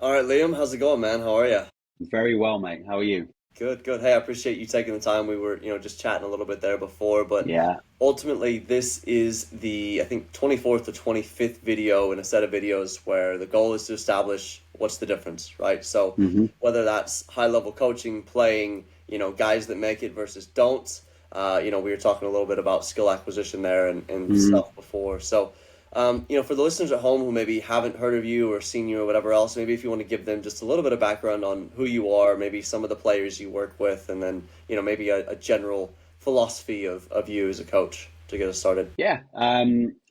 All right, Liam, how's it going, man? How are you? Very well, mate. How are you? Good, good. Hey, I appreciate you taking the time. We were, just chatting a little bit there before, but Yeah. ultimately, this is I think, 24th or 25th video in a set of videos where the goal is to establish what's the difference, right? So, hmm whether that's high level coaching, playing, guys that make it versus don't. We were talking a little bit about skill acquisition there and hmm stuff before. So, for the listeners at home who maybe haven't heard of you or seen you or whatever else, maybe if you want to give them just a little bit of background on who you are, maybe some of the players you work with, and then, maybe a general philosophy of you as a coach to get us started. Yeah.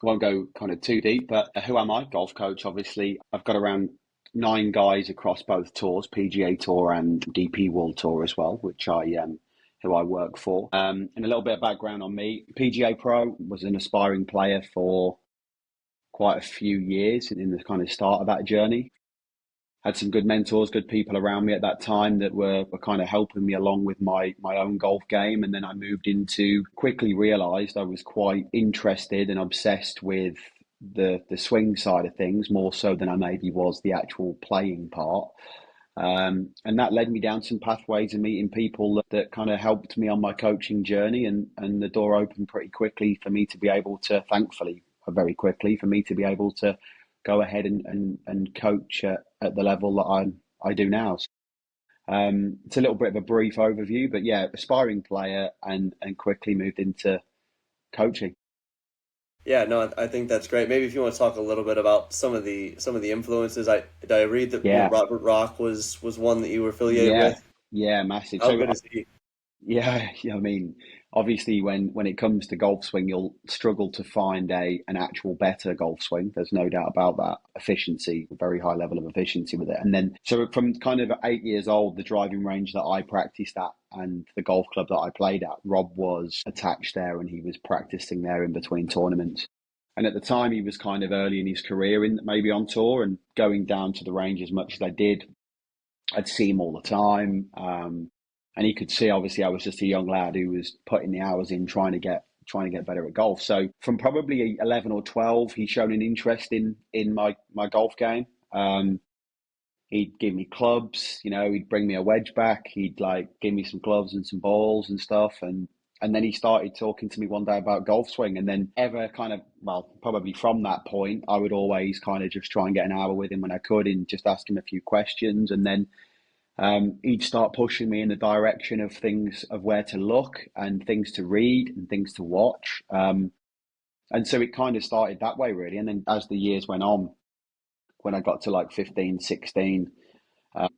Won't go kind of too deep, but who am I? Golf coach, obviously. I've got around nine guys across both tours, PGA Tour and DP World Tour as well, which who I work for. And a little bit of background on me. PGA Pro was an aspiring player for quite a few years in the kind of start of that journey. Had some good mentors, good people around me at that time that were kind of helping me along with my own golf game. And then I moved into quickly realized I was quite interested and obsessed with the swing side of things more so than I maybe was the actual playing part. And that led me down some pathways and meeting people that kind of helped me on my coaching journey, and the door opened pretty quickly for me to be able to, thankfully, very quickly for me to be able to go ahead and coach at the level that I do now. It's a little bit of a brief overview, but yeah, aspiring player and quickly moved into coaching. Yeah, no, I think that's great. Maybe if you want to talk a little bit about some of the influences. I read that Yeah, Robert Rock was one that you were affiliated yeah, with. yeah, massive. How So good is he? yeah, yeah, I mean, obviously, when it comes to golf swing, you'll struggle to find an actual better golf swing. There's no doubt about that. Efficiency, a very high level of efficiency with it. And then, so from kind of 8 years old, the driving range that I practiced at and the golf club that I played at, Rob was attached there, and he was practicing there in between tournaments. And at the time, he was kind of early in his career, in maybe on tour and going down to the range as much as I did. I'd see him all the time. And he could see, obviously, I was just a young lad who was putting the hours in trying to get better at golf. So from probably 11 or 12, he showed an interest in my golf game. He'd give me clubs, he'd bring me a wedge back. He'd like give me some gloves and some balls and stuff. And then he started talking to me one day about golf swing. And then ever kind of, well, probably from that point, I would always kind of just try and get an hour with him when I could and just ask him a few questions. And then he'd start pushing me in the direction of things of where to look and things to read and things to watch. And so it kind of started that way, really. And then as the years went on, when I got to like 15, 16,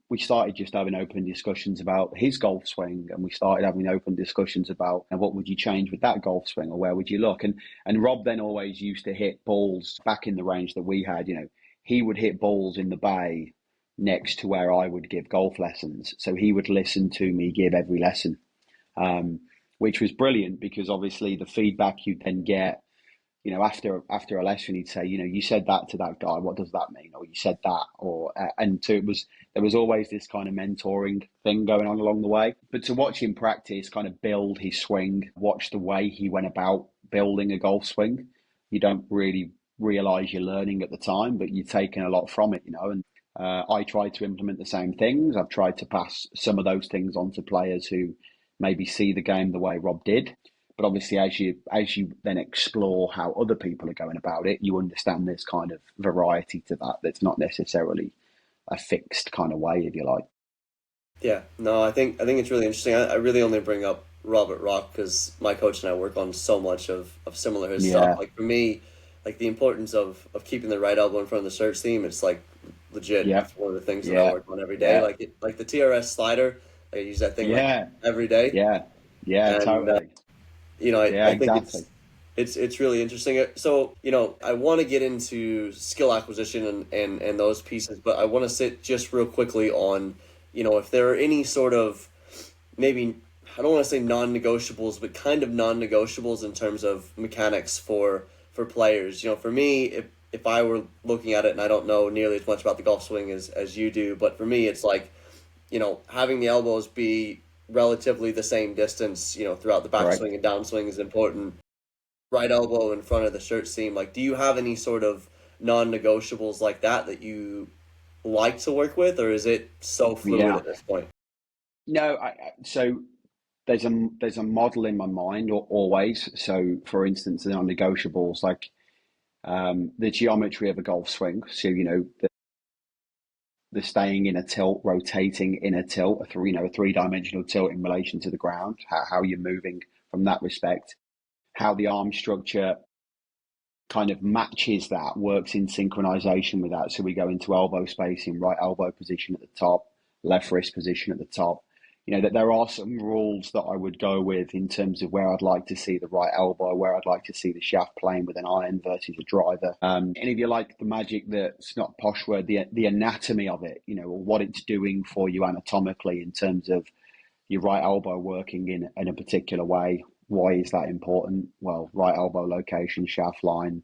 we started just having open discussions about his golf swing, and we started having open discussions about what would you change with that golf swing, or where would you look. And Rob then always used to hit balls back in the range that we had. He would hit balls in the bay next to where I would give golf lessons, so he would listen to me give every lesson, um, which was brilliant because obviously the feedback you then get, after a lesson, he'd say, you said that to that guy. What does that mean? Or you said that, or and so there was always this kind of mentoring thing going on along the way. But to watch him practice, kind of build his swing, watch the way he went about building a golf swing, you don't really realize you're learning at the time, but you're taking a lot from it. And I tried to implement the same things. I've tried to pass some of those things on to players who maybe see the game the way Rob did. But obviously, as you then explore how other people are going about it, you understand there's kind of variety to that. That's not necessarily a fixed kind of way, if you like. Yeah, no, I think it's really interesting. I really only bring up Robert Rock because my coach and I work on so much of similar his stuff. Yeah, Like for me, like the importance of keeping the right elbow in front of the search seam, it's like legit. yeah, It's one of the things that I yeah, work on every day. yeah, Like the TRS slider, I use that thing like yeah, every day, yeah, yeah, and totally. I Yeah, think exactly. it's really interesting. So, I want to get into skill acquisition and those pieces, but I want to sit just real quickly on, if there are any sort of maybe I don't want to say non-negotiables, but kind of non-negotiables in terms of mechanics for players. For me, if I were looking at it, and I don't know nearly as much about the golf swing as you do, but for me, it's like, having the elbows be relatively the same distance, throughout the backswing Correct. and downswing is important. Right elbow in front of the shirt seam. Like, do you have any sort of non-negotiables like that you like to work with, or is it so fluid Yeah. at this point? No, so there's a model in my mind always. So, for instance, the non-negotiables like the geometry of a golf swing. So, the staying in a tilt, rotating in a tilt, a three-dimensional tilt in relation to the ground, how you're moving from that respect, how the arm structure kind of matches that, works in synchronization with that. So we go into elbow spacing, right elbow position at the top, left wrist position at the top. That there are some rules that I would go with in terms of where I'd like to see the right elbow, where I'd like to see the shaft playing with an iron versus a driver. And if you like the magic that's not posh word, the anatomy of it, or what it's doing for you anatomically in terms of your right elbow working in a particular way. Why is that important? Well, right elbow location, shaft line,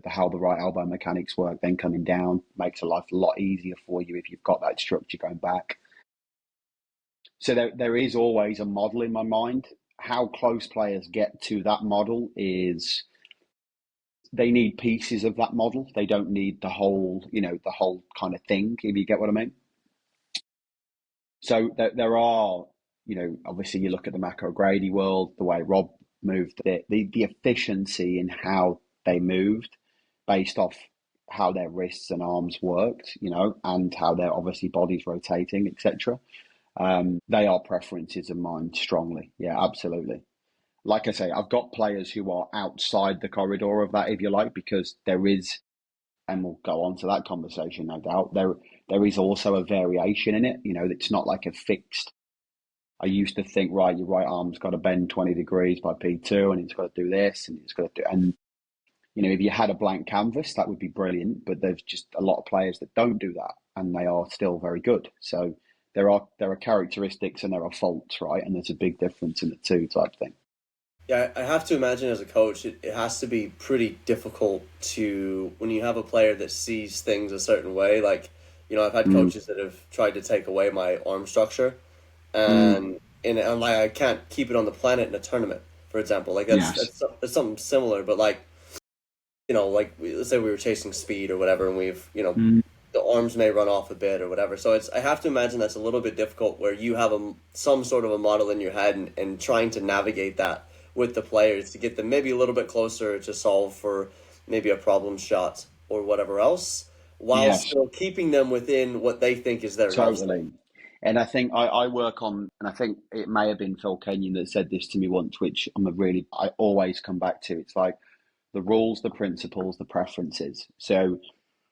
how the right elbow mechanics work, then coming down makes a life a lot easier for you if you've got that structure going back. So there is always a model in my mind. How close players get to that model is they need pieces of that model. They don't need the whole kind of thing, if you get what I mean. So there are, obviously you look at the Macro Grady world, the way Rob moved, the efficiency in how they moved based off how their wrists and arms worked, and how their obviously bodies rotating, etc. They are preferences of mine strongly. Yeah, absolutely. Like I say, I've got players who are outside the corridor of that, if you like, because there is, and we'll go on to that conversation, no doubt. There is also a variation in it. It's not like a fixed. I used to think, right, your right arm's got to bend 20 degrees by P2 and it's got to do this and it's got to do, and if you had a blank canvas, that would be brilliant. But there's just a lot of players that don't do that and they are still very good. So there are characteristics and there are faults, right? And there's a big difference in the two type thing. Yeah, I have to imagine as a coach, it has to be pretty difficult to, when you have a player that sees things a certain way. Like, I've had Mm, coaches that have tried to take away my arm structure, mm, and I'm like, I can't keep it on the planet in a tournament, for example. Like, yes. that's something similar, but like, like let's say we were chasing speed or whatever, and Mm, the arms may run off a bit or whatever. So I have to imagine that's a little bit difficult where you have some sort of a model in your head, and trying to navigate that with the players to get them maybe a little bit closer to solve for maybe a problem shot or whatever else, while yes. still keeping them within what they think is their golf style. Totally. And I think I work on, and I think it may have been Phil Kenyon that said this to me once, which I always come back to. It's like the rules, the principles, the preferences. So,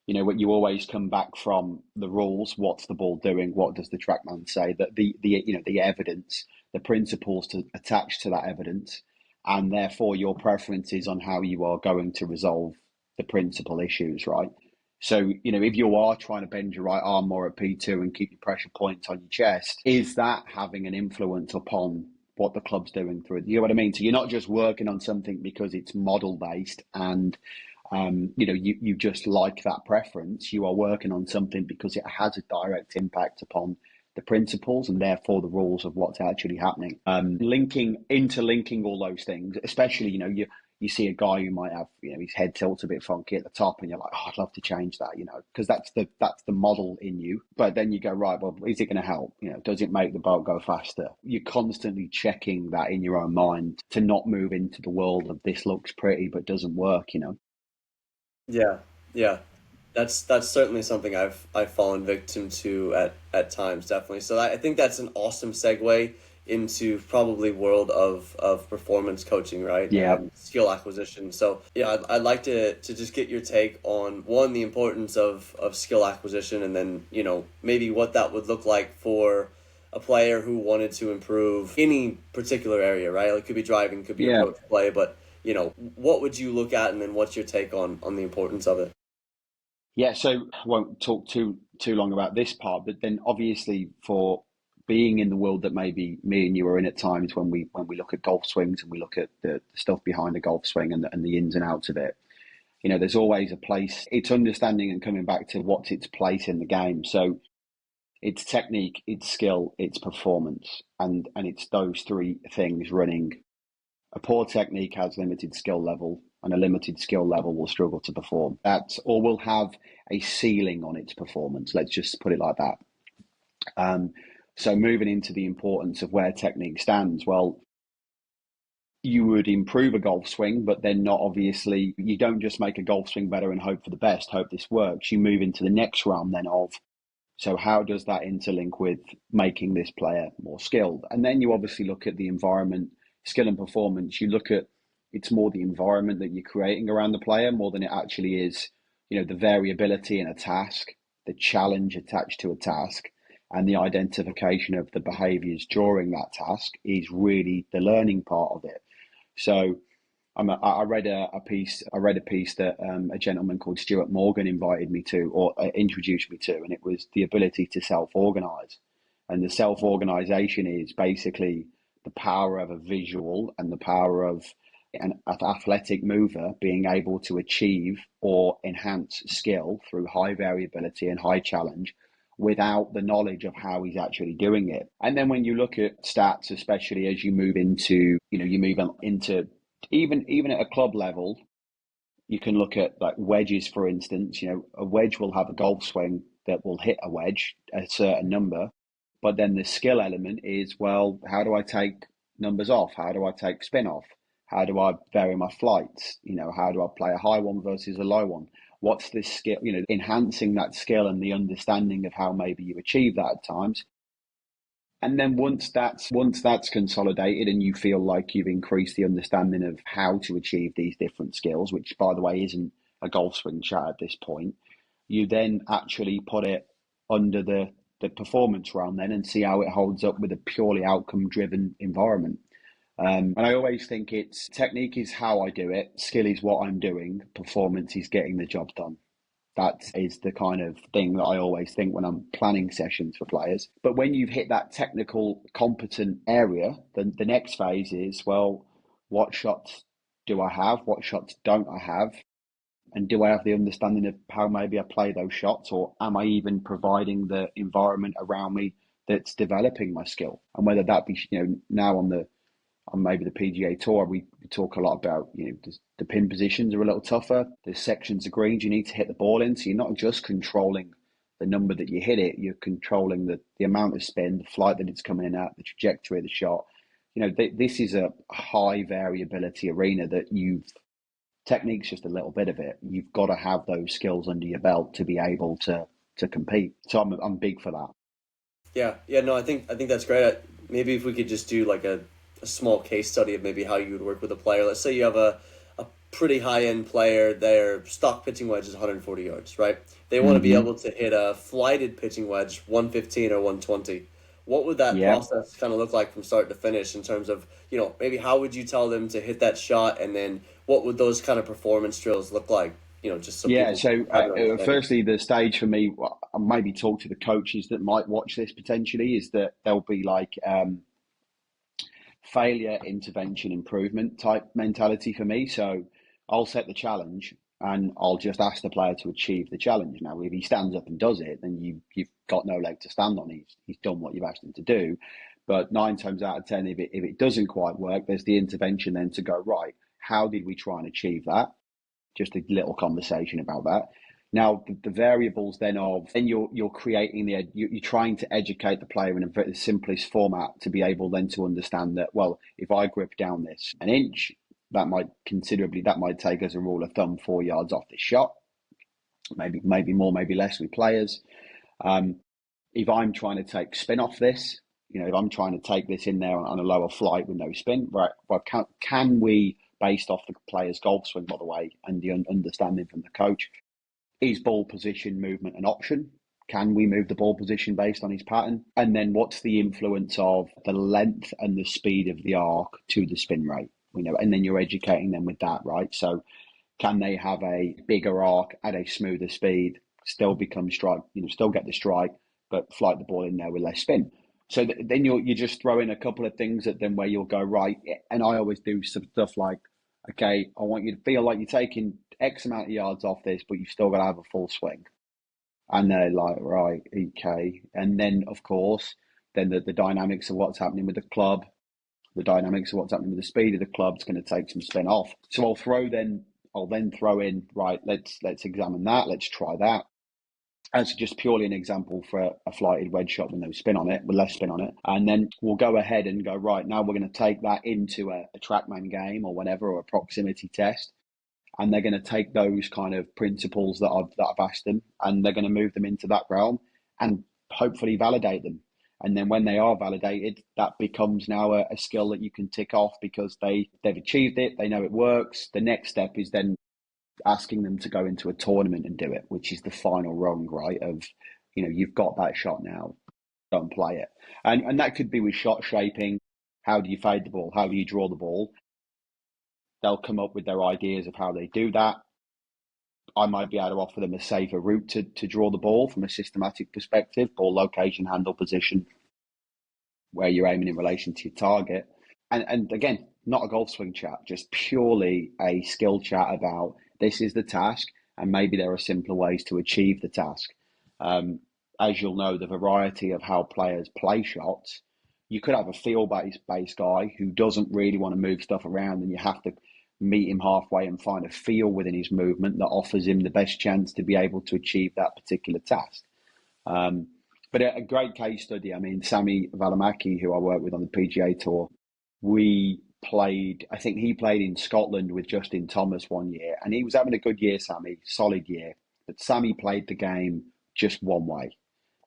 what you always come back from the rules, what's the ball doing? What does the trackman say? That the evidence, the principles to attach to that evidence, and therefore your preferences on how you are going to resolve the principal issues, right? So, if you are trying to bend your right arm more at P2 and keep your pressure points on your chest, is that having an influence upon what the club's doing through it? You know what I mean? So you're not just working on something because it's model based and you just like that preference. You are working on something because it has a direct impact upon the principles and therefore the rules of what's actually happening. Interlinking all those things, especially, you see a guy who might have, his head tilts a bit funky at the top, and you're like, oh, I'd love to change that, because that's the model in you. But then you go, right, well, is it going to help? Does it make the boat go faster? You're constantly checking that in your own mind to not move into the world of this looks pretty but doesn't work. Yeah, yeah. That's certainly something I've fallen victim to at times, definitely. So I think that's an awesome segue into probably world of performance coaching, right? Yeah. And skill acquisition. So yeah, I'd like to just get your take on one, the importance of skill acquisition, and then, maybe what that would look like for a player who wanted to improve any particular area, right? Like, it could be driving, could be Yeah. approach play, but what would you look at, and then what's your take on the importance of it? Yeah, so I won't talk too long about this part, but then obviously for being in the world that maybe me and you are in at times when we look at golf swings and we look at the stuff behind the golf swing and the ins and outs of it, there's always a place. It's understanding and coming back to what's its place in the game. So it's technique, it's skill, it's performance, and it's those three things running. A poor technique has limited skill level, and a limited skill level will struggle to perform. Or will have a ceiling on its performance. Let's just put it like that. So moving into the importance of where technique stands, well, you would improve a golf swing, but then not obviously, you don't just make a golf swing better and hope for the best, hope this works. You move into the next realm then of, so how does that interlink with making this player more skilled? And then you obviously look at the environment, skill and performance. You look at, it's more the environment that you're creating around the player more than it actually is, the variability in a task, the challenge attached to a task, and the identification of the behaviors during that task is really the learning part of it. So I read a piece. I read a piece that a gentleman called Stuart Morgan invited me to, or introduced me to, and it was the ability to self-organize. And the self-organization is basically the power of a visual and the power of an athletic mover being able to achieve or enhance skill through high variability and high challenge without the knowledge of how he's actually doing it. And then when you look at stats, especially as you move into, even at a club level, you can look at like wedges, for instance. A wedge will have a golf swing that will hit a wedge a certain number, but then the skill element is, well, how do I take numbers off? How do I take spin off? How do I vary my flights? How do I play a high one versus a low one? What's this skill? Enhancing that skill and the understanding of how maybe you achieve that at times. And then once that's consolidated and you feel like you've increased the understanding of how to achieve these different skills, which by the way isn't a golf swing chat at this point, you then actually put it under the performance realm then and see how it holds up with a purely outcome driven environment. And I always think it's technique is how I do it, skill is what I'm doing, performance is getting the job done. That is the kind of thing that I always think when I'm planning sessions for players. But when you've hit that technical, competent area, then the next phase is, well, what shots do I have? What shots don't I have? And do I have the understanding of how maybe I play those shots? Or am I even providing the environment around me that's developing my skill? And whether that be, now on maybe the PGA Tour, we talk a lot about, the pin positions are a little tougher. There's sections of greens you need to hit the ball in. So you're not just controlling the number that you hit it, you're controlling the amount of spin, the flight that it's coming in at, the trajectory of the shot. This is a high variability arena that technique's just a little bit of it. You've got to have those skills under your belt to be able to compete. So I'm big for that. Yeah, no, I think that's great. Maybe if we could just do like a small case study of maybe how you would work with a player. Let's say you have a pretty high end player. Their stock pitching wedge is 140 yards, right? They want to be Mm-hmm. able to hit a flighted pitching wedge 115 or 120. What would that Yeah. process kind of look like from start to finish in terms of, maybe how would you tell them to hit that shot, and then what would those kind of performance drills look like? Just so Yeah, people so have an understanding. firstly, the stage for me, I maybe talk to the coaches that might watch this potentially, is that there'll be like failure, intervention, improvement type mentality for me. So I'll set the challenge and I'll just ask the player to achieve the challenge. Now, if he stands up and does it, then you've got no leg to stand on. He's done what you've asked him to do. But 9 times out of 10, if it doesn't quite work, there's the intervention then to go, right, how did we try and achieve that? Just a little conversation about that. Now, the variables then of, then you're creating you're trying to educate the player in a very simplest format to be able then to understand that, well, if I grip down this an inch, that might take as a rule of thumb 4 yards off this shot, maybe more, maybe less with players. If I'm trying to take spin off this, if I'm trying to take this in there on a lower flight with no spin, right? Well, can we, based off the player's golf swing, by the way, and the understanding from the coach, is ball position, movement an option? Can we move the ball position based on his pattern? And then what's the influence of the length and the speed of the arc to the spin rate? And then you're educating them with that, right? So can they have a bigger arc at a smoother speed, still become strike, still get the strike, but flight the ball in there with less spin? So then you just throw in a couple of things that then where you'll go, right. And I always do some stuff like, okay, I want you to feel like you're taking X amount of yards off this, but you've still got to have a full swing. And they're like, right, okay. And then, of course, then the dynamics of what's happening with the club, the dynamics of what's happening with the speed of the club is going to take some spin off. So I'll then throw in, right, let's examine that. Let's try that. as just purely an example for a flighted wedge shot with no spin on it, with less spin on it. And then we'll go ahead and go, right, now we're going to take that into a TrackMan game or whatever, or a proximity test. And they're going to take those kind of principles that I've asked them, and they're going to move them into that realm and hopefully validate them. And then when they are validated, that becomes now a skill that you can tick off because they've achieved it, they know it works. The next step is then asking them to go into a tournament and do it, which is the final rung, right? Of, you've got that shot now, go and play it. And that could be with shot shaping. How do you fade the ball? How do you draw the ball? They'll come up with their ideas of how they do that. I might be able to offer them a safer route to draw the ball from a systematic perspective, ball location, handle position, where you're aiming in relation to your target. And again, not a golf swing chat, just purely a skill chat about this is the task, and maybe there are simpler ways to achieve the task. As you'll know, the variety of how players play shots, you could have a feel-based guy who doesn't really want to move stuff around, and you have to meet him halfway and find a feel within his movement that offers him the best chance to be able to achieve that particular task. But a great case study, I mean, Sami Välimäki, who I work with on the PGA Tour, I think he played in Scotland with Justin Thomas one year, and he was having a good year, Sammy, solid year. But Sammy played the game just one way.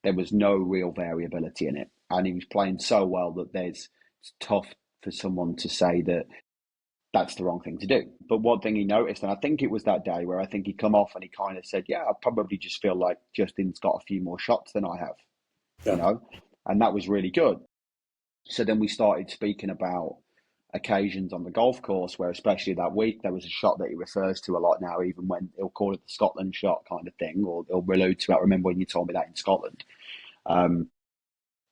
There was no real variability in it. And he was playing so well that it's tough for someone to say that that's the wrong thing to do. But one thing he noticed, and I think it was that day where I think he come off and he kind of said, yeah, I probably just feel like Justin's got a few more shots than I have, Yeah. and that was really good. So then we started speaking about occasions on the golf course where, especially that week, there was a shot that he refers to a lot now, even when he'll call it the Scotland shot kind of thing, or he'll allude to it. I remember when you told me that in Scotland,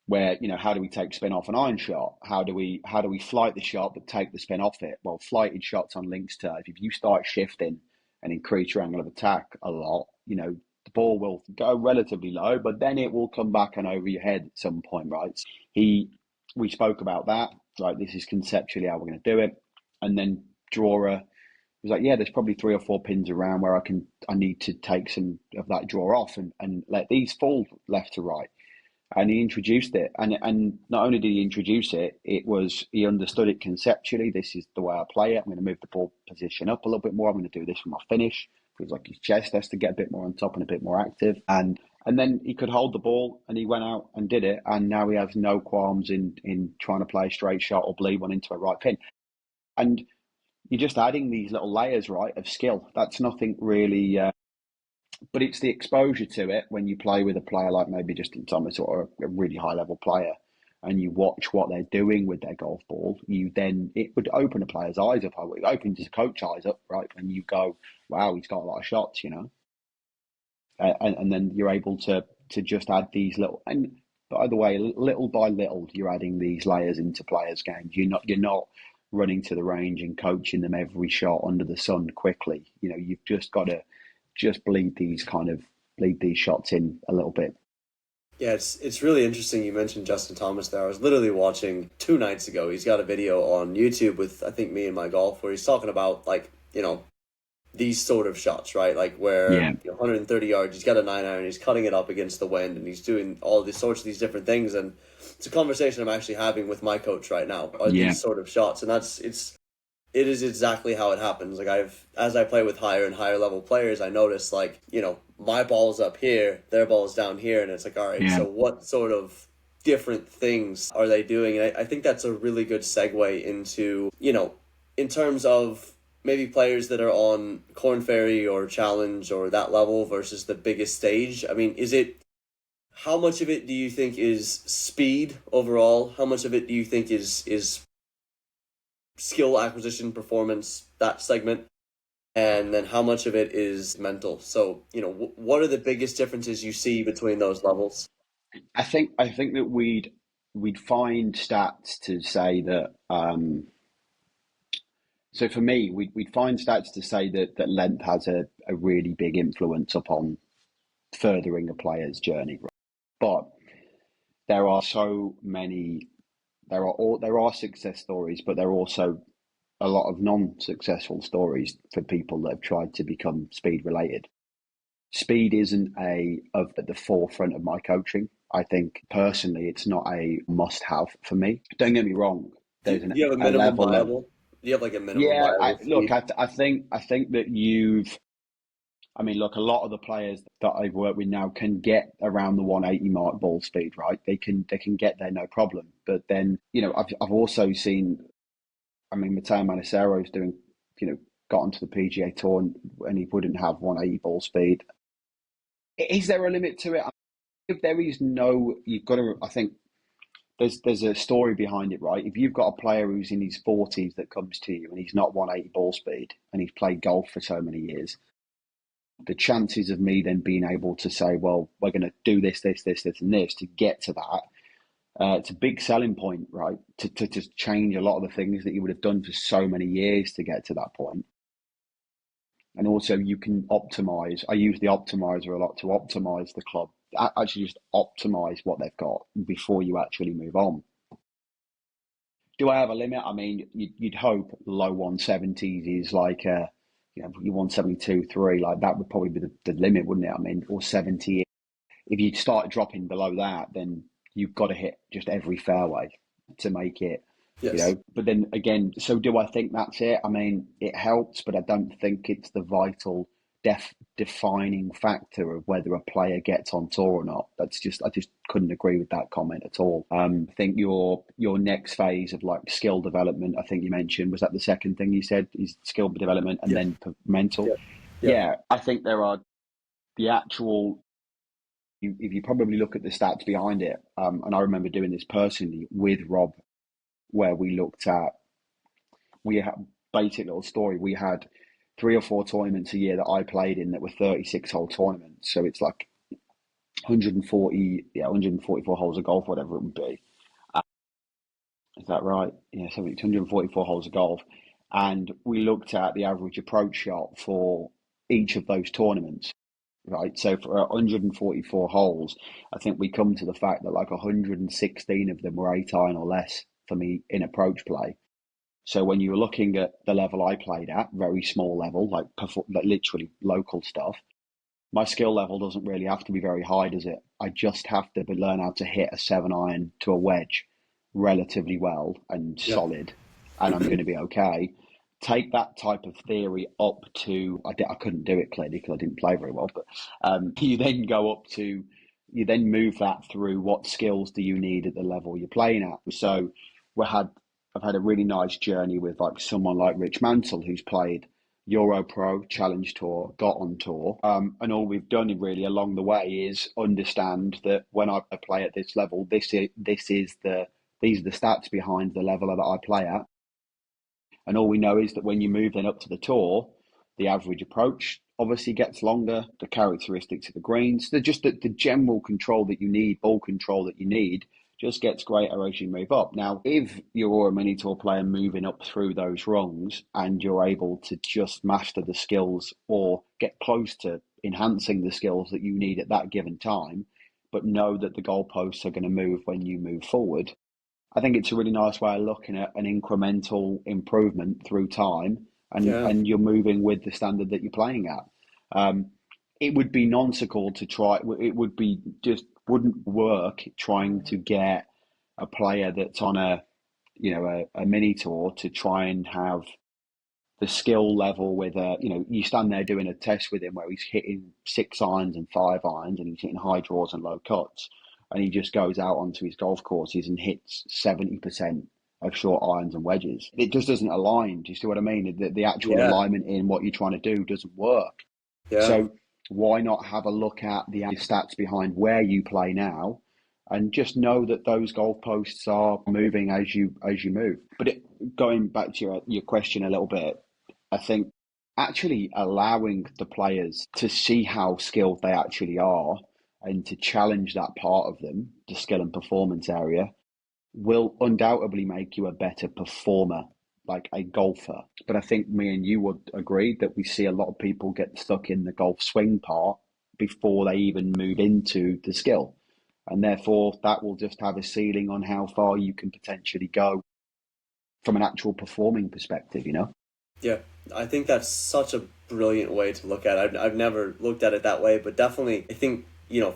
where, how do we take spin off an iron shot? How do we flight the shot but take the spin off it? Well, flighted shots on links turf, if you start shifting and increase your angle of attack a lot, the ball will go relatively low, but then it will come back and over your head at some point, right? We spoke about that, like, this is conceptually how we're going to do it. And then drawer was like, yeah, there's probably 3 or 4 pins around where I need to take some of that draw off and let these fall left to right. And he introduced it, and not only did he introduce it, he understood it conceptually. This is the way I play it. I'm going to move the ball position up a little bit more. I'm going to do this for my finish. Feels like his chest has to get a bit more on top and a bit more active. And then he could hold the ball, and he went out and did it. And now he has no qualms in trying to play a straight shot or bleed one into a right pin. And you're just adding these little layers, right, of skill. That's nothing really. But it's the exposure to it when you play with a player like maybe Justin Thomas or a really high level player, and you watch what they're doing with their golf ball. It would open a player's eyes up. It opens his coach eyes up, right? And you go, wow, he's got a lot of shots, and then you're able to just add these little. And by the way, little by little, you're adding these layers into players' games. You're not running to the range and coaching them every shot under the sun quickly. You've just got to just bleed these shots in a little bit. Yeah, it's really interesting you mentioned Justin Thomas there. I was literally watching 2 nights ago. He's got a video on YouTube with, I think, Me and My Golf, where he's talking about, like, these sort of shots, right? Like where, Yeah, 130 yards, he's got a 9 iron, he's cutting it up against the wind, and he's doing all these sorts of these different things. And it's a conversation I'm actually having with my coach right now. Are yeah, these sort of shots, and it is exactly how it happens. Like, as I play with higher and higher level players, I notice, like, my ball's up here, their ball's down here, and it's like, all right, yeah. so what sort of different things are they doing? And I think that's a really good segue into, in terms of maybe players that are on Corn Ferry or Challenge or that level versus the biggest stage. I mean, how much of it do you think is speed overall? How much of it do you think is skill acquisition, performance, that segment? And then how much of it is mental? So, what are the biggest differences you see between those levels? I think that we'd find stats to say that. So for me, we'd find stats to say that length has a really big influence upon furthering a player's journey. Right? But there are so many. There are success stories, but there are also a lot of non-successful stories for people that have tried to become speed related. Speed isn't at the forefront of my coaching. I think personally, it's not a must-have for me. Don't get me wrong. Do, There's do you have a a minimum level of viable? Do you have like a minimum yeah. viable Look, speed? I think that I mean, look, a lot of the players that I've worked with now can get around the 180 mark ball speed, right? They can get there no problem. But then, I've also seen. I mean, Matteo Manasero's doing, got onto the PGA Tour and he wouldn't have 180 ball speed. Is there a limit to it? If there is no, you've got to. I think there's a story behind it, right? If you've got a player who's in his 40s that comes to you and he's not 180 ball speed and he's played golf for so many years, the chances of me then being able to say, well, we're going to do this, this, this, this, and this to get to that, it's a big selling point, right? To just change a lot of the things that you would have done for so many years to get to that point. And also, you can optimize. I use the optimizer a lot to optimize the club. Actually, just optimize what they've got before you actually move on. Do I have a limit? I mean, you'd hope low 170s is like, your 172, 3, like that would probably be the limit, wouldn't it? I mean, or 70. If you start dropping below that, then you've got to hit just every fairway to make it, Yes. But then again, so do I think that's it? I mean, it helps, but I don't think it's the vital defining factor of whether a player gets on tour or not. I just couldn't agree with that comment at all. I think your next phase of like skill development, I think you mentioned, was that the second thing you said, is skill development and Yeah. then mental? Yeah. Yeah. Yeah, I think there are the actual if you probably look at the stats behind it, and I remember doing this personally with Rob, where we had basic little story. We had 3 or 4 tournaments a year that I played in that were 36-hole tournaments. So it's like 140, 144 holes of golf, whatever it would be. Is that right? Yeah, so it's 144 holes of golf. And we looked at the average approach shot for each of those tournaments. Right, so for 144 holes, I think we come to the fact that like 116 of them were 8 iron or less for me in approach play. So when you were looking at the level I played at, very small level, like literally local stuff, my skill level doesn't really have to be very high, does it? I just have to learn how to hit a 7 iron to a wedge relatively well and Yeah. solid, and I'm going to be okay. Take that type of theory up to, I couldn't do it clearly because I didn't play very well, but you then go up to, you then move that through what skills do you need at the level you're playing at. So we had, I've had a really nice journey with like someone like Rich Mansell who's played Euro Pro, Challenge Tour, got on tour. And all we've done really along the way is understand that when I play at this level, these are the stats behind the level that I play at. And all we know is that when you move then up to the tour, the average approach obviously gets longer, the characteristics of the greens, just the general control that you need, ball control that you need, just gets greater as you move up. Now, if you're a mini tour player moving up through those rungs and you're able to just master the skills or get close to enhancing the skills that you need at that given time, but know that the goalposts are going to move when you move forward, I think it's a really nice way of looking at an incremental improvement through time, Yeah. and you're moving with the standard that you're playing at. It would be nonsensical to try. It would be just wouldn't work trying to get a player that's on a mini tour to try and have the skill level with you stand there doing a test with him where he's hitting 6 irons and 5 irons and he's hitting high draws and low cuts, and he just goes out onto his golf courses and hits 70% of short irons and wedges. It just doesn't align. Do you see what I mean? The actual Yeah. alignment in what you're trying to do doesn't work. Yeah. So why not have a look at the stats behind where you play now, and just know that those goalposts are moving as you move. But going back to your question a little bit, I think actually allowing the players to see how skilled they actually are and to challenge that part of them, the skill and performance area, will undoubtedly make you a better performer, like a golfer. But I think me and you would agree that we see a lot of people get stuck in the golf swing part before they even move into the skill. And therefore, that will just have a ceiling on how far you can potentially go from an actual performing perspective, Yeah. I think that's such a brilliant way to look at it. I've never looked at it that way, but definitely, I think,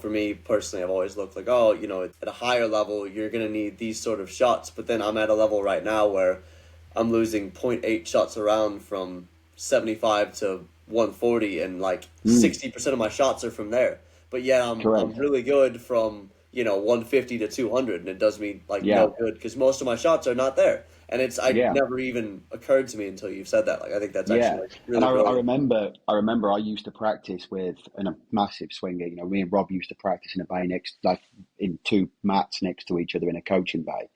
for me personally, I've always looked like, oh, at a higher level, you're going to need these sort of shots. But then I'm at a level right now where I'm losing point 0.8 shots around from 75 to 140, and like Mm, 60% of my shots are from there. But yeah, I'm correct. really good from 150 to 200, and it does me like Yeah, no good because most of my shots are not there. And I yeah. never even occurred to me until you've said that. Like I think that's actually Yeah, like and really I brilliant. remember, I used to practice with a massive swinger. Me and Rob used to practice in a bay like in two mats next to each other in a coaching bay.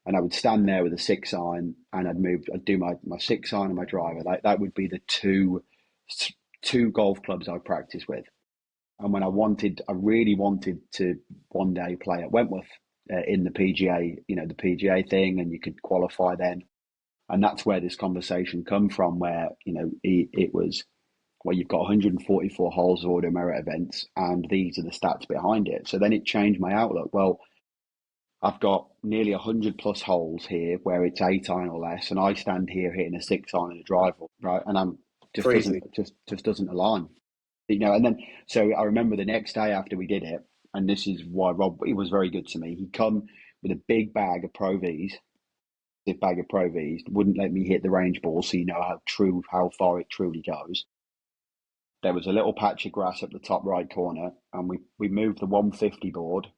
And I would stand there with a 6 iron, and I'd do my 6 iron and my driver. Like that would be the two golf clubs I practice with. And when I really wanted to one day play at Wentworth in the PGA, the PGA thing, and you could qualify then, and that's where this conversation come from, where it was, well, you've got 144 holes of order merit events, and these are the stats behind it. So then it changed my outlook. Well, I've got nearly 100 plus holes here where it's 8 iron or less, and I stand here hitting a 6 iron and a driver, right? And I'm Crazy. just doesn't align, And then so I remember the next day after we did it, and this is why Rob, he was very good to me. He'd come with a big bag of Pro Vs, wouldn't let me hit the range ball, so how far it truly goes. There was a little patch of grass up the top right corner, and we moved the 150 board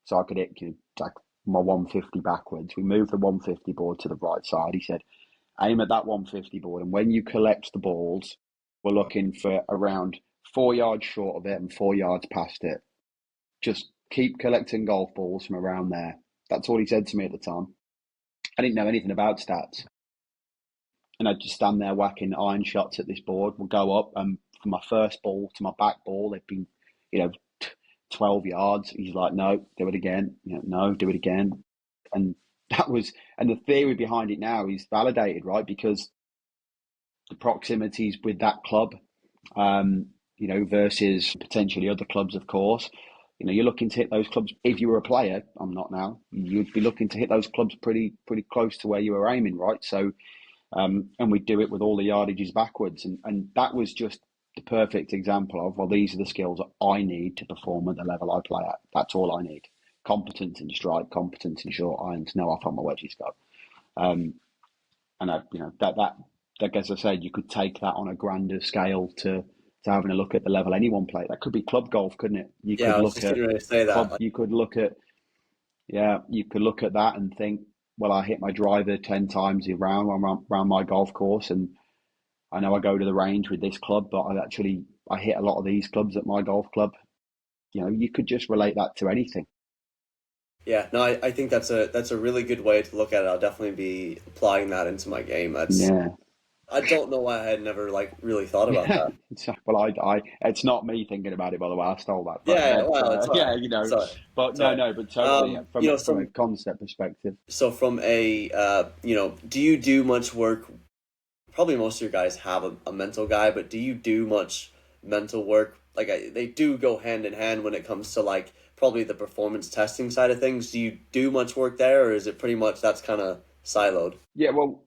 so I could hit like my 150 backwards. We moved the 150 board to the right side. He said, aim at that 150 board, and when you collect the balls, we're looking for around 4 yards short of it and 4 yards past it. Just keep collecting golf balls from around there. That's all he said to me at the time. I didn't know anything about stats. And I'd just stand there whacking iron shots at this board. We'll go up, and from my first ball to my back ball, they've been, you know, 12 yards. He's like, no, do it again. No, do it again. And and the theory behind it now is validated, right? Because the proximities with that club, versus potentially other clubs, of course. You're looking to hit those clubs. If you were a player, I'm not now. You'd be looking to hit those clubs pretty close to where you were aiming, right? So and we do it with all the yardages backwards. And that was just the perfect example of, well, these are the skills that I need to perform at the level I play at. That's all I need. Competence in strike, competence in short irons, know how far my wedges go. Um, and that, as I said, you could take that on a grander scale to having a look at the level anyone play. That could be club golf, couldn't it? You Yeah, could I was look just at getting ready to say that. club. Like, You could look at you could look at that and think, well, I hit my driver 10 times around my golf course, and I know I go to the range with this club, but I hit a lot of these clubs at my golf club. You could just relate that to anything. yeah, no, I think that's a really good way to look at it. I'll definitely be applying that into my game. Yeah. I don't know why I had never like really thought about that. Well, it's not me thinking about it, by the way. I stole that, but Yeah, well, it's all yeah, right. It's all right. but It's all no, right. no, but totally, yeah, from from a Some concept perspective. so from a do you do much work? Probably most of your guys have a mental guy, but do you do much mental work? Like they do go hand in hand when it comes to like probably the performance testing side of things. Do you do much work there, or is it pretty much that's kind of siloed? Yeah, well,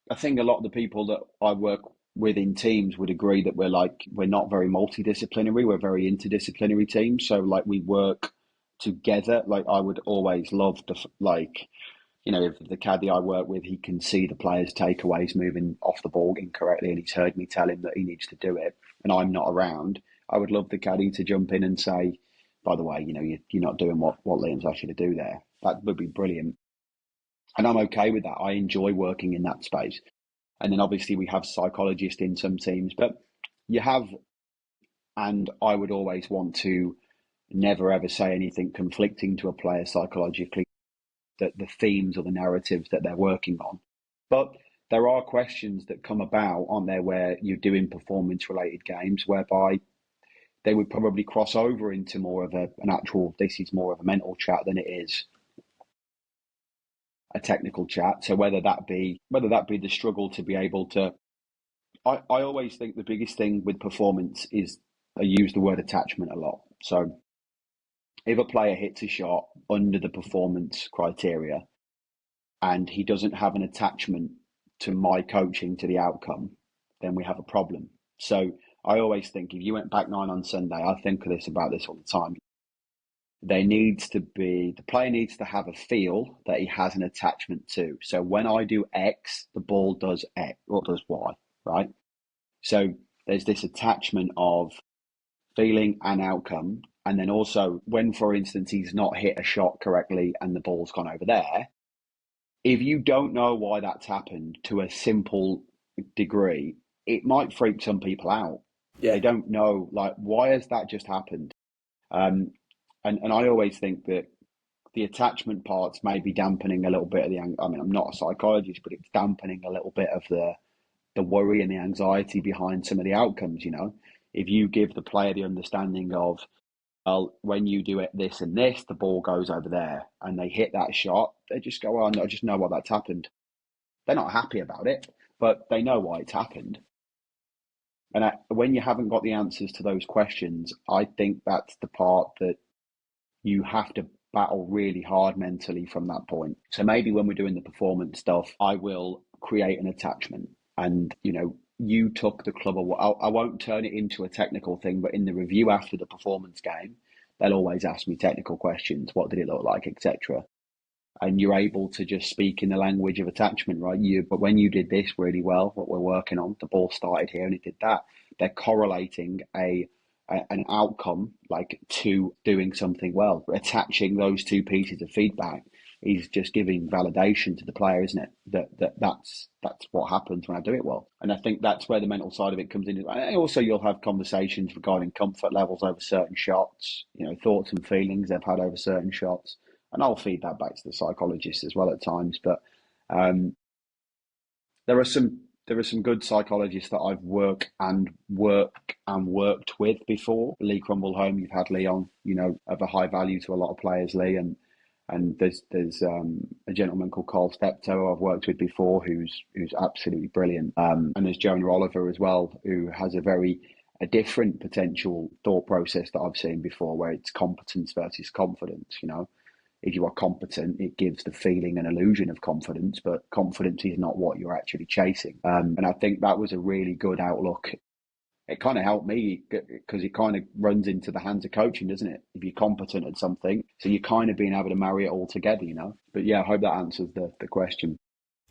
I think a lot of the people that I work with in teams would agree that we're not very multidisciplinary. We're very interdisciplinary teams. So like we work together. Like I would always love to if the caddy I work with, he can see the player's takeaways moving off the ball incorrectly, and he's heard me tell him that he needs to do it, and I'm not around. I would love the caddy to jump in and say, by the way, you're not doing what Liam's asked you to do there. That would be brilliant. And I'm okay with that. I enjoy working in that space. And then obviously we have psychologists in some teams, but you have, and I would always want to never ever say anything conflicting to a player psychologically, that the themes or the narratives that they're working on. But there are questions that come about, aren't there, where you're doing performance related games whereby they would probably cross over into more of an actual, this is more of a mental chat than it is a technical chat. So whether that be the struggle to be able to, I always think the biggest thing with performance is, I use the word attachment a lot. So if a player hits a shot under the performance criteria and he doesn't have an attachment to my coaching to the outcome, then we have a problem. So I always think if you went back 9 on Sunday, I think of this about this all the time. There needs to be the player needs to have a feel that he has an attachment to. So when I do X, the ball does X or does Y, right? So there's this attachment of feeling and outcome. And then also when, for instance, he's not hit a shot correctly and the ball's gone over there, if you don't know why that's happened to a simple degree, it might freak some people out. They Yeah. don't know, like, why has that just happened? Um, and I always think that the attachment parts may be dampening a little bit of the. I mean, I'm not a psychologist, but it's dampening a little bit of the worry and the anxiety behind some of the outcomes. If you give the player the understanding of, well, when you do it this and this, the ball goes over there, and they hit that shot, they just go, "Oh, no, I just know why that's happened." They're not happy about it, but they know why it's happened. And when you haven't got the answers to those questions, I think that's the part that you have to battle really hard mentally from that point. So maybe when we're doing the performance stuff, I will create an attachment. And, you took the club away. I won't turn it into a technical thing, but in the review after the performance game, they'll always ask me technical questions. What did it look like, etc. And you're able to just speak in the language of attachment, right? But when you did this really well, what we're working on, the ball started here and it did that. They're correlating an outcome like to doing something well. Attaching those two pieces of feedback is just giving validation to the player, isn't it? That's what happens when I do it well. And I think that's where the mental side of it comes in. And also, you'll have conversations regarding comfort levels over certain shots, thoughts and feelings they've had over certain shots. And I'll feed that back to the psychologist as well at times. But um, there are some good psychologists that I've worked with before. Lee Crumbleholm, you've had Lee on, of a high value to a lot of players, Lee, and there's a gentleman called Carl Steptoe I've worked with before who's absolutely brilliant. And there's Jonah Oliver as well, who has a different potential thought process that I've seen before, where it's competence versus confidence. If you are competent, it gives the feeling and illusion of confidence, but confidence is not what you're actually chasing. And I think that was a really good outlook. It kind of helped me because it kind of runs into the hands of coaching, doesn't it? If you're competent at something, so you're kind of being able to marry it all together. But yeah, I hope that answers the question.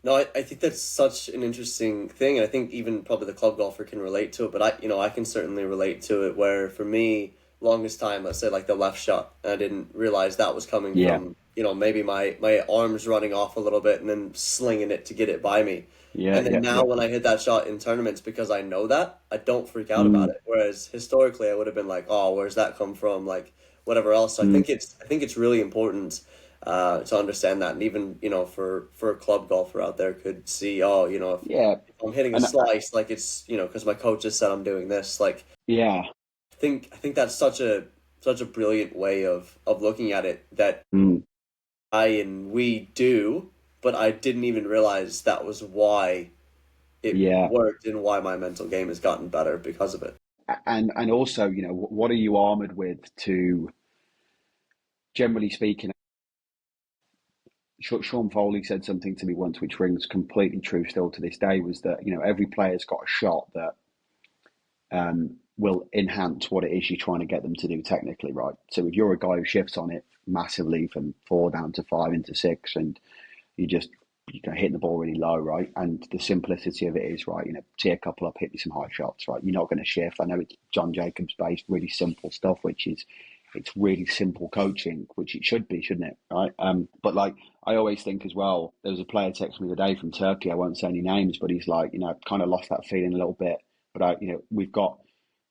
No, I think that's such an interesting thing. And I think even probably the club golfer can relate to it, but I can certainly relate to it where for me, longest time, let's say like the left shot, and I didn't realize that was coming Yeah, from, maybe my arms running off a little bit and then slinging it to get it by me. yeah, And then yeah, now yeah. when I hit that shot in tournaments, because I know that, I don't freak out about Mm, it. Whereas historically, I would have been like, oh, where's that come from? Like whatever else. So mm, I think it's really important to understand that, and even for a club golfer out there could see, oh, yeah, if I'm hitting a and slice, like it's because my coach just said I'm doing this. Like yeah, I think that's such a brilliant way of looking at it that mm, I and we do, but I didn't even realize that was why it yeah, worked and why my mental game has gotten better because of it. and also, what are you armored with to, generally speaking? Sean Foley said something to me once, which rings completely true still to this day, was that, every player's got a shot that will enhance what it is you're trying to get them to do technically, right? So if you're a guy who shifts on it massively from 4 down to 5 into 6, and you just hitting the ball really low, right? And the simplicity of it is, right, tee a couple up, hit me some high shots, right? You're not going to shift. I know it's John Jacobs based, really simple stuff, which is it's really simple coaching, which it should be, shouldn't it? Right. But like I always think as well, there was a player text me today from Turkey. I won't say any names, but he's like, kind of lost that feeling a little bit. But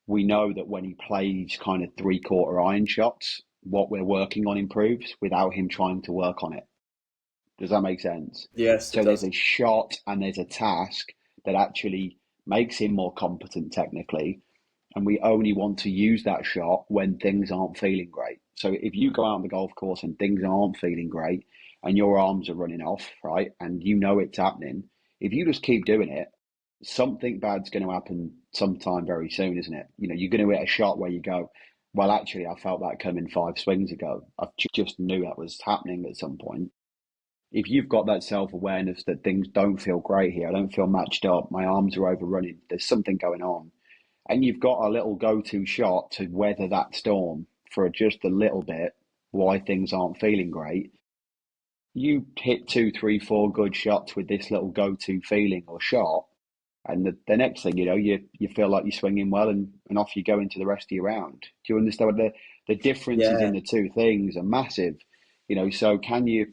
we know that when he plays kind of 3/4 iron shots, what we're working on improves without him trying to work on it. Does that make sense? Yes, it So there's does. a shot and there's a task that actually makes him more competent technically. And we only want to use that shot when things aren't feeling great. So if you go out on the golf course and things aren't feeling great and your arms are running off, right, and it's happening, if you just keep doing it, something bad's going to happen sometime very soon, isn't it? You're going to hit a shot where you go, well, actually, I felt that coming 5 swings ago. I just knew that was happening at some point. if you've got that self-awareness that things don't feel great here, I don't feel matched up, my arms are overrunning, there's something going on, and you've got a little go-to shot to weather that storm for just a little bit, why things aren't feeling great, you hit two, three, four good shots with this little go-to feeling or shot, and the next thing you know, you feel like you're swinging well, and off you go into the rest of your round. Do you understand what the differences in Yeah. the two things are massive? So can you?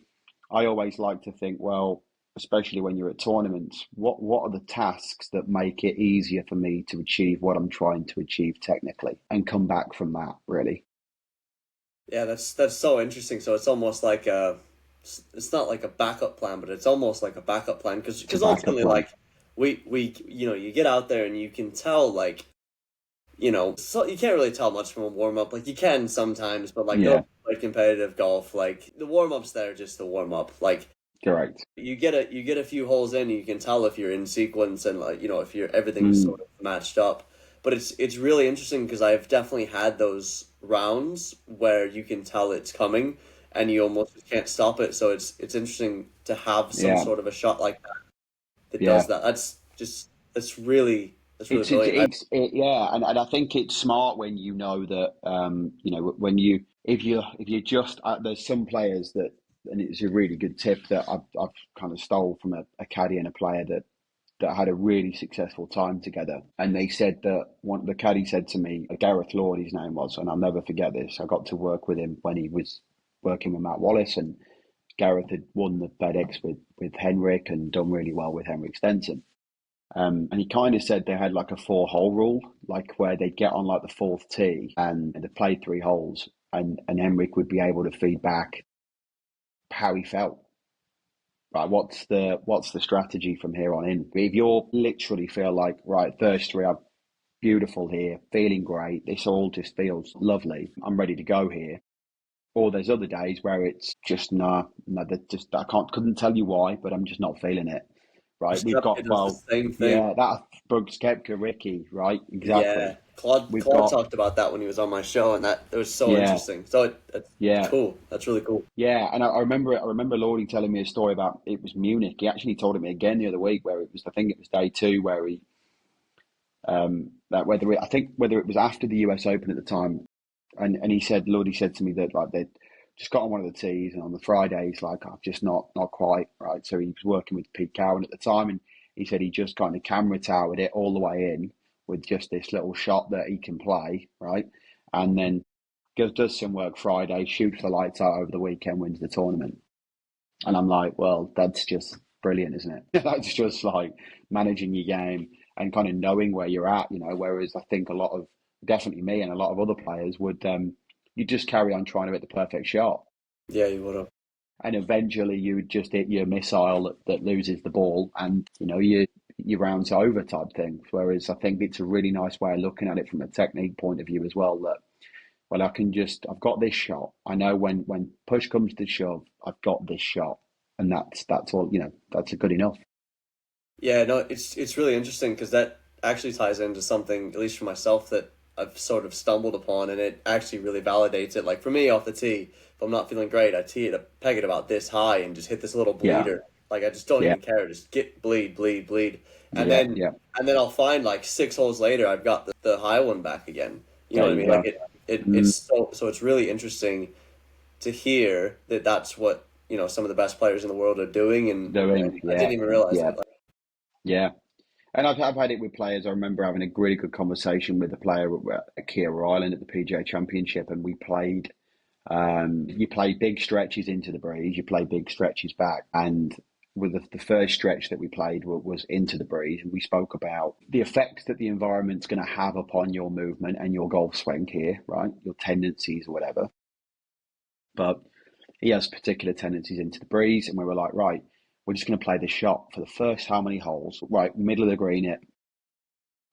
I always like to think, well, especially when you're at tournaments, what are the tasks that make it easier for me to achieve what I'm trying to achieve technically, and come back from that really. Yeah, that's so interesting. So it's almost like it's not like a backup plan, but it's almost like a backup plan It's a because backup ultimately, plan. like we you get out there and you can tell, like, so you can't really tell much from a warm up. Like, you can sometimes, but like Yeah, no, like competitive golf, like the warm ups there just to warm up. Like, correct. you get a few holes in, you can tell if you're in sequence and, like, if you're everything's Mm, sort of matched up. But it's really interesting because I've definitely had those rounds where you can tell it's coming and you almost can't stop it. So it's interesting to have some yeah, sort of a shot like that that yeah. does that. That's really It's brilliant. yeah, and I think it's smart when you know that when you if you just there's some players that, and it's a really good tip that I've kind of stole from a caddy and a player that had a really successful time together, and they said that one the caddy said to me, Gareth Lord his name was, and I'll never forget this. I got to work with him when he was working with Matt Wallace, and Gareth had won the FedEx with Henrik and done really well with Henrik Stenson. And he kind of said they had like a 4 hole rule, like where they'd get on like the fourth tee and they played 3 holes, and Henrik would be able to feed back how he felt. Right, what's the strategy from here on in? If you're literally feel like, right, first three are beautiful here, feeling great, this all just feels lovely, I'm ready to go here. Or there's other days where it's just nah, no, that just I couldn't tell you why, but I'm just not feeling it. Right, we've It got does the well, same thing. yeah, that Brooks Koepka, Ricky, right, Yeah, exactly. We've Claude got talked about that when he was on my show, and that it was so yeah, interesting. So it's yeah, cool. That's really cool. yeah, and I remember Lordy telling me a story about it was Munich. He actually told it me again the other week where it was I think it was day two where he that whether I think whether it was after the US Open at the time, and he said Lordy said to me that like they'd just got on one of the tees, and on the Friday he's like, I've just not quite right. So he was working with Pete Cowan at the time, and he said he just kind of camera towered it all the way in with just this little shot that he can play, right? And then does some work Friday, shoots the lights out over the weekend, wins the tournament. And I'm like, well, that's just brilliant, isn't it? That's just like managing your game and kind of knowing where you're at. Whereas I think a lot of, definitely me and a lot of other players would, you just carry on trying to hit the perfect shot. Yeah, you would have. And eventually you would just hit your missile that loses the ball, and, your round's over type thing. Whereas I think it's a really nice way of looking at it from a technique point of view as well, that well, I've got this shot. I know when push comes to shove, I've got this shot, and that's all. That's good enough. Yeah, no, it's really interesting because that actually ties into something, at least for myself, that I've sort of stumbled upon, and it actually really validates it. Like, for me, off the tee, if I'm not feeling great, I peg it about this high and just hit this little Yeah, bleeder. Like, I just don't yeah, even care. Just get bleed, bleed, bleed, and yeah, then yeah, and then I'll find like 6 holes later, I've got the high one back again. You know there what I you mean? Like go. it's Mm, so it's really interesting to hear that that's what some of the best players in the world are doing, and doing, I didn't yeah, even realize yeah, it. Like, yeah. And I've had it with players. I remember having a really good conversation with a player at Kia Island at the PGA Championship, and we played. You play big stretches into the breeze, you play big stretches back. And with the first stretch that we played was into the breeze, and we spoke about the effects that the environment's going to have upon your movement and your golf swing here, right? Your tendencies or whatever. But he has particular tendencies into the breeze, and we were like, right, we're just going to play this shot for the first how many holes, right? Middle of the green, it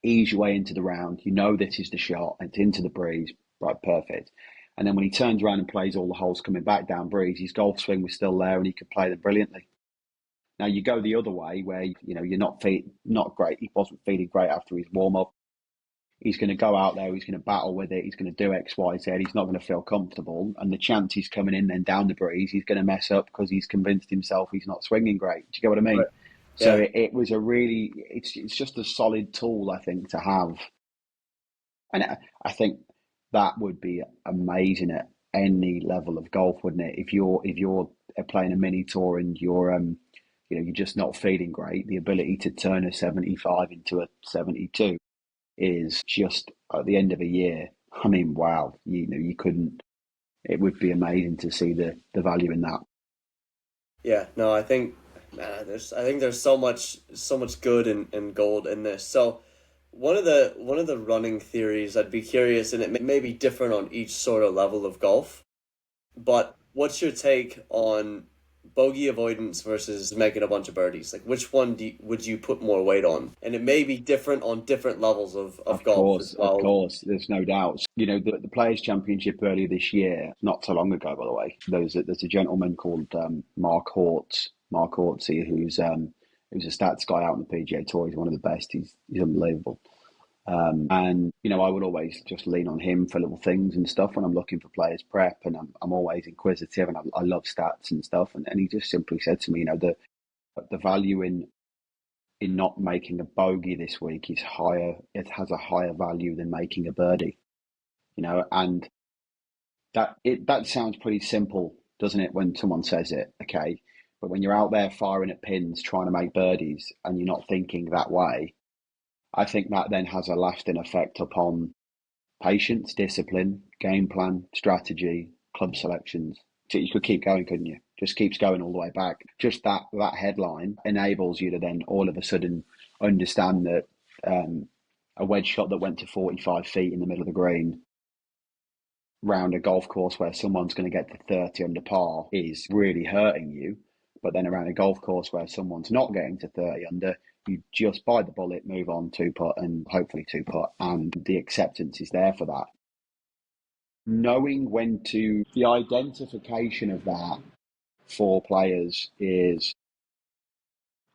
ease your way into the round. You know this is the shot. It's into the breeze. Right, perfect. And then when he turns around and plays all the holes coming back down breeze, his golf swing was still there and he could play them brilliantly. Now you go the other way where you're not great. He wasn't feeling great after his warm up. he's going to go out there, he's going to battle with it, he's going to do X, Y, Z, he's not going to feel comfortable. And the chance he's coming in then down the breeze, he's going to mess up because he's convinced himself he's not swinging great. Do you get what I mean? Right. So Yeah. it was a really, it's just a solid tool, I think, to have. And I think that would be amazing at any level of golf, wouldn't it? If you're playing a mini tour and you're just not feeling great, the ability to turn a 75 into a 72 is just at the end of a year. I mean, wow, you couldn't. It would be amazing to see the value in that. Yeah, no, I think, man, there's so much good and gold in this. So one of the running theories I'd be curious, and it may be different on each sort of level of golf, but what's your take on bogey avoidance versus making a bunch of birdies? Like, which one would you put more weight on? And it may be different on different levels of golf as Of well. course, there's no doubt. The Players' Championship earlier this year, not so long ago, by the way. There's a gentleman called Mark Hortz, Mark Hortzy, who's a stats guy out on the PGA Tour. He's one of the best. He's unbelievable. And I would always just lean on him for little things and stuff when I'm looking for players prep, and I'm always inquisitive, and I love stats and stuff. And he just simply said to me, the value in not making a bogey this week is higher. It has a higher value than making a birdie. And that sounds pretty simple, doesn't it, when someone says it? Okay, but when you're out there firing at pins, trying to make birdies, and you're not thinking that way, I think that then has a lasting effect upon patience, discipline, game plan, strategy, club selections. So you could keep going, couldn't you? Just keeps going all the way back. Just that headline enables you to then all of a sudden understand that a wedge shot that went to 45 feet in the middle of the green round a golf course where someone's going to get to 30 under par is really hurting you. But then around a golf course where someone's not getting to 30 under, you just bite the bullet, move on, two putt, and hopefully two putt. And the acceptance is there for that. Knowing the identification of that for players is,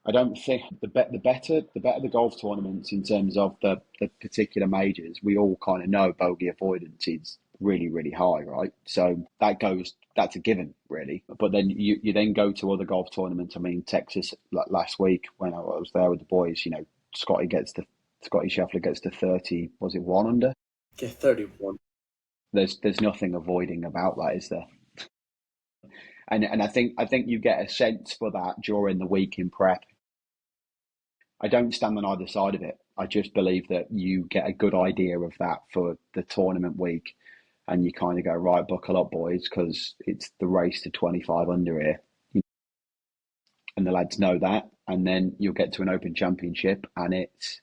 I don't think the better the golf tournaments in terms of the particular majors, we all kind of know bogey avoidance is really, really high, right? So that's a given, really. But then you then go to other golf tournaments. I mean, Texas last week when I was there with the boys, Scotty Scheffler gets to 30, was it one under? Get 31. There's nothing avoiding about that, is there? And I think you get a sense for that during the week in prep. I don't stand on either side of it. I just believe that you get a good idea of that for the tournament week, and you kind of go, right, buckle up, boys, because it's the race to 25 under here, and the lads know that. And then you'll get to an Open Championship, and it's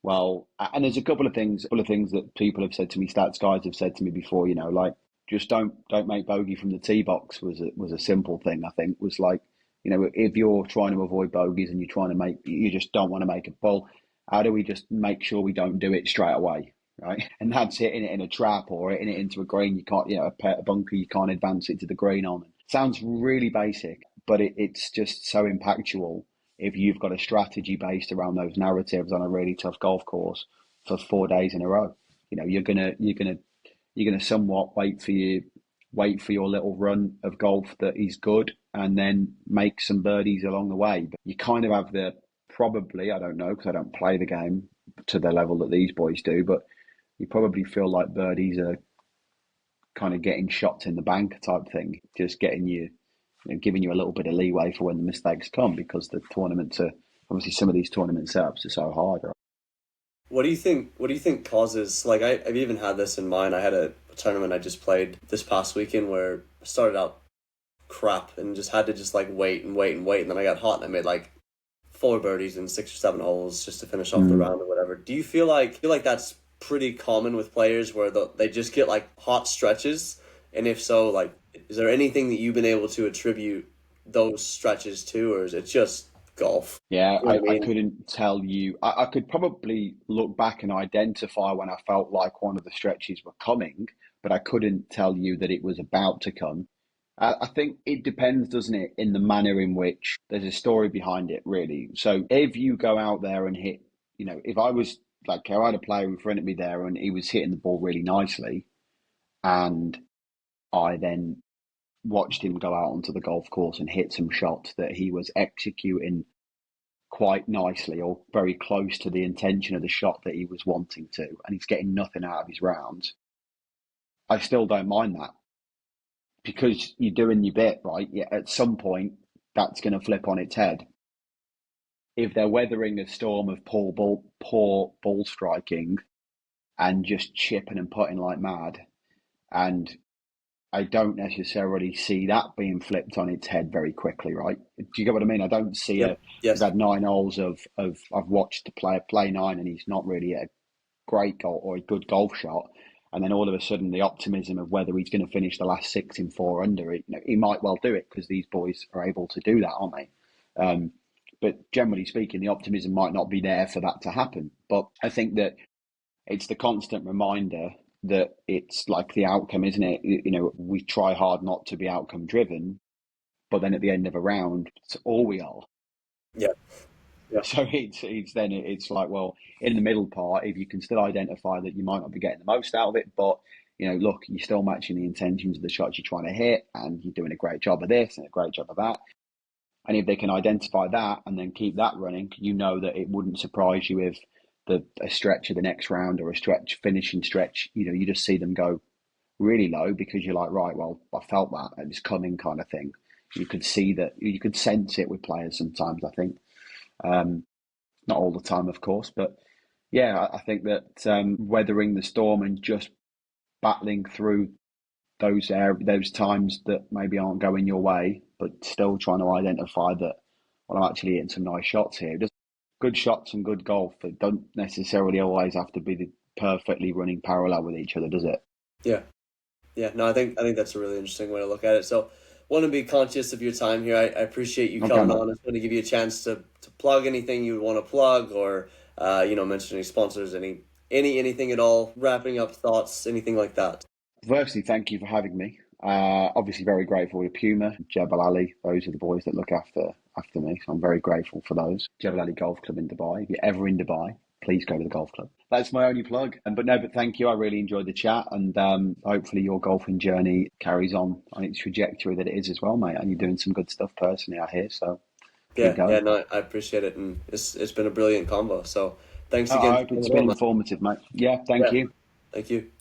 well, and there's a couple of things that people have said to me, stats guys have said to me before, like just don't make bogey from the tee box was a simple thing. I think was like, if you're trying to avoid bogeys and you just don't want to make a ball. How do we just make sure we don't do it straight away, right? And that's hitting it in a trap or hitting it into a green. You can't, a bunker. You can't advance it to the green on. Sounds really basic, but it's just so impactful if you've got a strategy based around those narratives on a really tough golf course for 4 days in a row. You're gonna somewhat wait for your little run of golf that is good, and then make some birdies along the way. But you kind of have probably, I don't know because I don't play the game to the level that these boys do, but you probably feel like birdies are kind of getting shots in the bank type thing, just getting giving you a little bit of leeway for when the mistakes come, because the tournaments are obviously, some of these tournament setups are so hard. Right? What do you think? What do you think causes? Like, I've even had this in mind. I had a tournament I just played this past weekend where I started out crap and just had to just like wait and wait and wait, and then I got hot and I made like four birdies in 6 or 7 holes just to finish off the Mm. round or whatever. Do you feel like that's pretty common with players where they just get like hot stretches? And if so, like, is there anything that you've been able to attribute those stretches to, or is it just golf? Yeah, You know I, what I I mean? couldn't tell you. I could probably look back and identify when I felt like one of the stretches were coming, but I couldn't tell you that it was about to come. I think it depends, doesn't it, in the manner in which there's a story behind it, really. So if you go out there and hit, if I was like I had a player in front of me there, and he was hitting the ball really nicely, and I then watched him go out onto the golf course and hit some shots that he was executing quite nicely or very close to the intention of the shot that he was wanting to, and he's getting nothing out of his rounds. I still don't mind that because you're doing your bit, right? Yeah, at some point that's going to flip on its head. If they're weathering a storm of poor ball striking and just chipping and putting like mad, and I don't necessarily see that being flipped on its head very quickly, right? Do you get what I mean? I don't see Yep. a. We've Yes. had 9 holes of I've watched the player play nine, and he's not really a great goal or a good golf shot, and then all of a sudden the optimism of whether he's going to finish the last six in four under, he might well do it because these boys are able to do that, aren't they? But generally speaking, the optimism might not be there for that to happen. But I think that it's the constant reminder that it's like the outcome, isn't it? We try hard not to be outcome driven, but then at the end of a round, it's all we are. Yeah. Yeah. So it's like, well, in the middle part, if you can still identify that you might not be getting the most out of it, but look, you're still matching the intentions of the shots you're trying to hit, and you're doing a great job of this and a great job of that. And if they can identify that and then keep that running, that it wouldn't surprise you if a stretch of the next round or a finishing stretch, you just see them go really low because you're like, right, well, I felt that it was coming, kind of thing. You could see that, you could sense it with players sometimes, I think. Not all the time, of course, but yeah, I think that weathering the storm and just battling through those times that maybe aren't going your way, but still trying to identify that, well, I'm actually hitting some nice shots here. Just good shots and good golf, but don't necessarily always have to be the perfectly running parallel with each other, does it? Yeah. Yeah. No, I think that's a really interesting way to look at it. So, want to be conscious of your time here. I appreciate you Okay, coming mate. on. I just want to give you a chance to plug anything you would want to plug, or mention any sponsors, anything at all. Wrapping up thoughts, anything like that. Firstly, thank you for having me. Obviously, very grateful to Puma, Jebel Ali. Those are the boys that look after me, so I'm very grateful for those. Jebel Ali Golf Club in Dubai. If you're ever in Dubai, please go to the golf club. That's my only plug. But thank you. I really enjoyed the chat, and hopefully your golfing journey carries on its trajectory that it is as well, mate. And you're doing some good stuff personally out here, so keep Yeah. Yeah. going. No, I appreciate it, and it's been a brilliant combo. So, thanks I again for hope it's coming been on, man. informative, mate. Yeah, thank Yeah. you. Thank you.